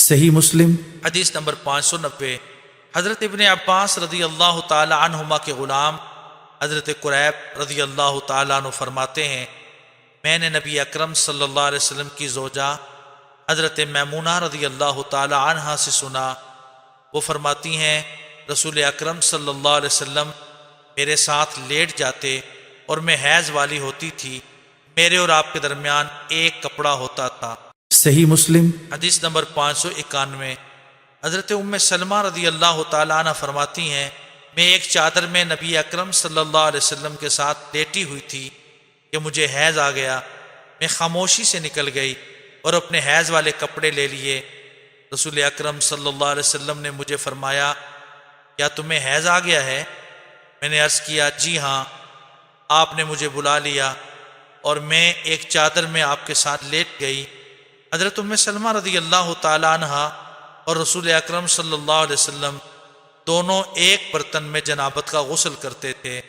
صحیح مسلم حدیث نمبر 590۔ حضرت ابن عباس رضی اللہ تعالی عنہما کے غلام حضرت قریب رضی اللہ تعالیٰ عنہ فرماتے ہیں، میں نے نبی اکرم صلی اللہ علیہ وسلم کی زوجہ حضرت میمونہ رضی اللہ تعالی عنہا سے سنا، وہ فرماتی ہیں رسول اکرم صلی اللہ علیہ وسلم میرے ساتھ لیٹ جاتے اور میں حیض والی ہوتی تھی، میرے اور آپ کے درمیان ایک کپڑا ہوتا تھا۔ صحیح مسلم حدیث نمبر 591۔ حضرت ام سلمہ رضی اللہ تعالیٰ عنہ فرماتی ہیں، میں ایک چادر میں نبی اکرم صلی اللہ علیہ وسلم کے ساتھ لیٹی ہوئی تھی کہ مجھے حیض آ گیا، میں خاموشی سے نکل گئی اور اپنے حیض والے کپڑے لے لیے۔ رسول اکرم صلی اللہ علیہ وسلم نے مجھے فرمایا، کیا تمہیں حیض آ گیا ہے؟ میں نے عرض کیا، جی ہاں۔ آپ نے مجھے بلا لیا اور میں ایک چادر میں آپ کے ساتھ لیٹ گئی۔ حضرت ام سلمہ رضی اللہ تعالی عنہا اور رسول اکرم صلی اللہ علیہ وسلم دونوں ایک برتن میں جنابت کا غسل کرتے تھے۔